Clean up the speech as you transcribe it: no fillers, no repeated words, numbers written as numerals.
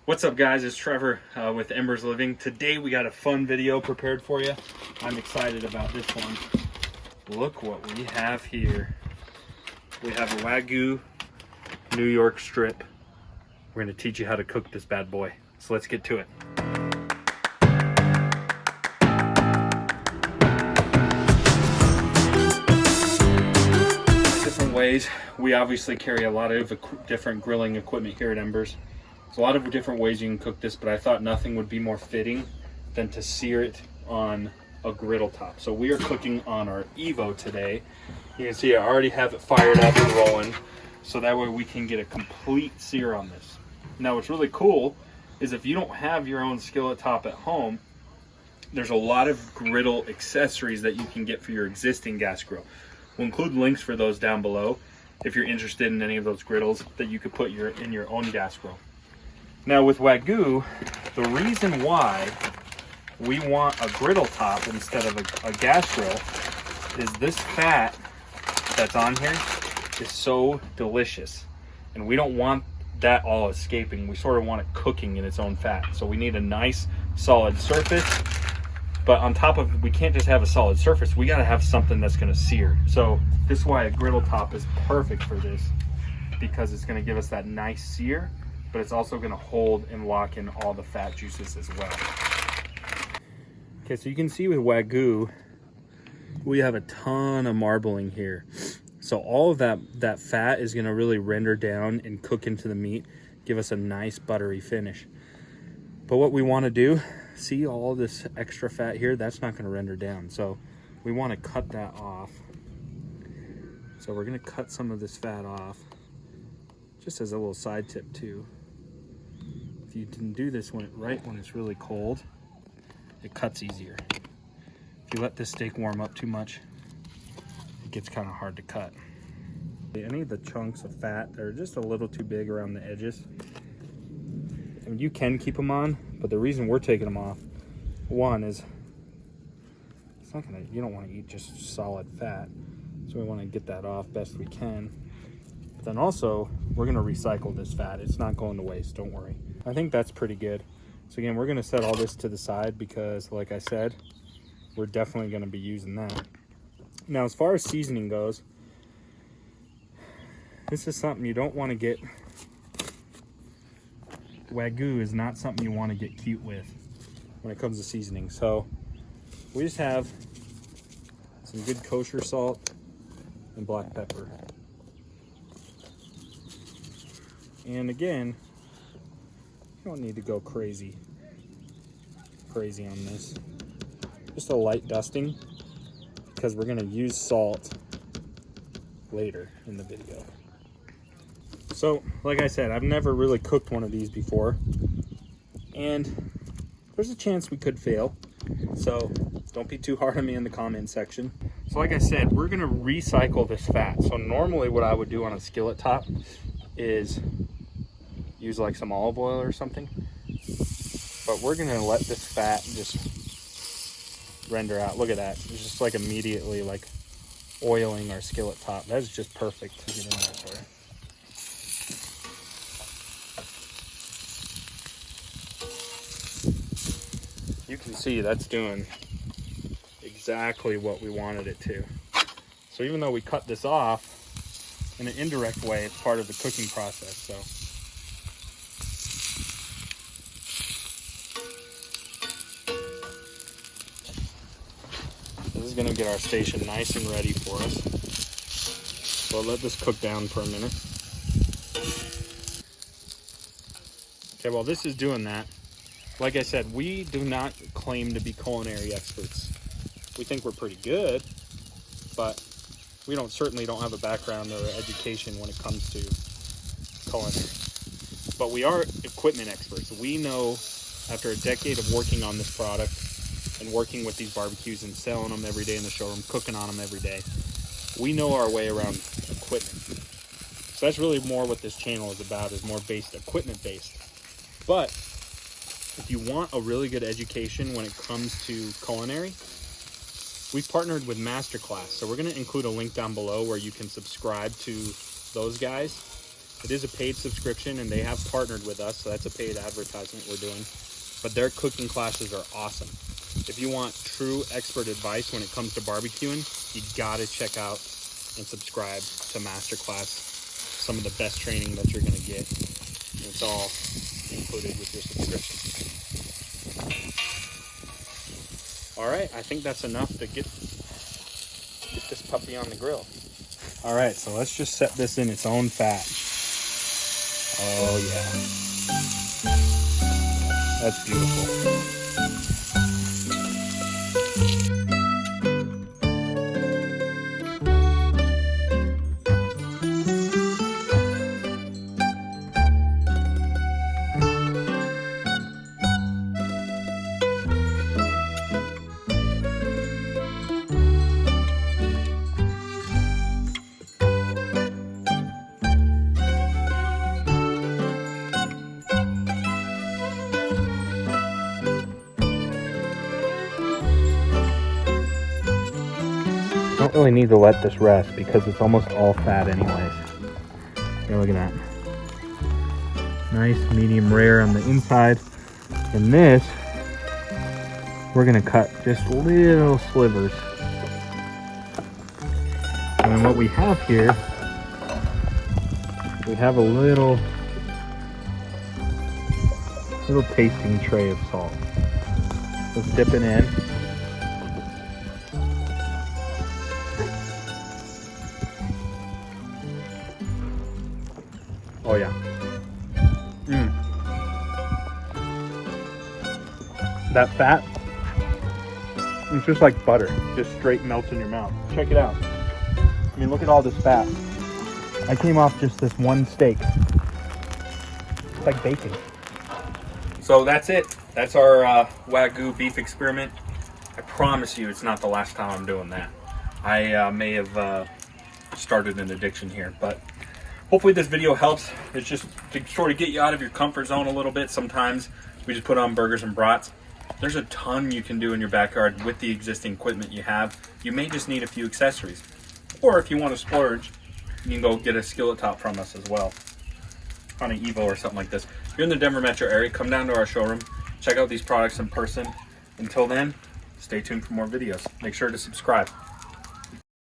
What's up, guys? It's Trevor with Embers Living. Today we got a fun video prepared for you. I'm excited about this one. Look what we have here. We have a Wagyu New York strip. We're going to teach you how to cook this bad boy. So let's get to it. Different ways. We obviously carry a lot of different grilling equipment here at Embers. There's a lot of different ways you can cook this, but I thought nothing would be more fitting than to sear it on a griddle top. So we are cooking on our EVO today. You can see I already have it fired up and rolling, so that way we can get a complete sear on this. Now what's really cool is if you don't have your own skillet top at home, there's a lot of griddle accessories that you can get for your existing gas grill. We'll include links for those down below if you're interested in any of those griddles that you could put in your own gas grill. Now with Wagyu, the reason why we want a griddle top instead of a gas grill is this fat that's on here is so delicious. And we don't want that all escaping. We sort of want it cooking in its own fat. So we need a nice solid surface. But on top of it, we can't just have a solid surface. We gotta have something that's gonna sear. So this is why a griddle top is perfect for this, because it's gonna give us that nice sear, but it's also going to hold and lock in all the fat juices as well. Okay, so you can see with Wagyu, we have a ton of marbling here. So all of that fat is going to really render down and cook into the meat, give us a nice buttery finish. But what we want to do, see all this extra fat here, that's not going to render down. So we want to cut that off. So we're going to cut some of this fat off, just as a little side tip too. If you can do this right when it's really cold, it cuts easier. If you let this steak warm up too much, it gets kind of hard to cut. Any of the chunks of fat that are just a little too big around the edges, I mean, you can keep them on, but the reason we're taking them off, one is you don't want to eat just solid fat, so we want to get that off best we can. But then also, we're going to recycle this fat. It's not going to waste, don't worry. I think that's pretty good. So again, we're going to set all this to the side because, like I said, we're definitely going to be using that. Now, as far as seasoning goes, this is something you don't want to get. Wagyu is not something you want to get cute with when it comes to seasoning. So we just have some good kosher salt and black pepper. And again, you don't need to go crazy on this. Just a light dusting, because we're going to use salt later in the video. So, like I said, I've never really cooked one of these before, and there's a chance we could fail. So don't be too hard on me in the comment section. So like I said, we're going to recycle this fat. So normally what I would do on a skillet top is use like some olive oil or something, but we're gonna let this fat just render out. Look at that, it's just like immediately like oiling our skillet top. That's just perfect to get in there. You can see that's doing exactly what we wanted it to. So even though we cut this off in an indirect way, it's part of the cooking process. So this is going to get our station nice and ready for us. So I'll let this cook down for a minute. Okay, while this is doing that, like I said, we do not claim to be culinary experts. We think we're pretty good, but we certainly don't have a background or education when it comes to culinary. But we are equipment experts. We know, after a decade of working on this product and working with these barbecues and selling them every day in the showroom, cooking on them every day, we know our way around equipment. So that's really more what this channel is about, is more equipment based. But if you want a really good education when it comes to culinary, we've partnered with Masterclass. So we're going to include a link down below where you can subscribe to those guys It is a paid subscription, and they have partnered with us, so that's a paid advertisement we're doing. But their cooking classes are awesome. If you want true expert advice when it comes to barbecuing, you gotta check out and subscribe to Masterclass. Some of the best training that you're gonna get. And it's all included with your subscription. All right, I think that's enough to get this puppy on the grill. All right, so let's just set this in its own fat. Oh yeah, that's beautiful. Don't really need to let this rest because it's almost all fat anyways. Here, look at that. Nice medium rare on the inside. And this, we're gonna cut just little slivers. And then what we have here, we have a little tasting tray of salt. Let's dip it in. Oh yeah. That fat, it's just like butter, just straight melts in your mouth. Check it out. I mean, look at all this fat. I came off just this one steak. It's like bacon. So that's it. That's our Wagyu beef experiment. I promise you it's not the last time I'm doing that. I may have started an addiction here, but hopefully this video helps. It's just to sort of get you out of your comfort zone a little bit. Sometimes we just put on burgers and brats. There's a ton you can do in your backyard with the existing equipment you have. You may just need a few accessories. Or if you want to splurge, you can go get a skillet top from us as well on an EVO or something like this. If you're in the Denver metro area, come down to our showroom, check out these products in person. Until then, stay tuned for more videos. Make sure to subscribe.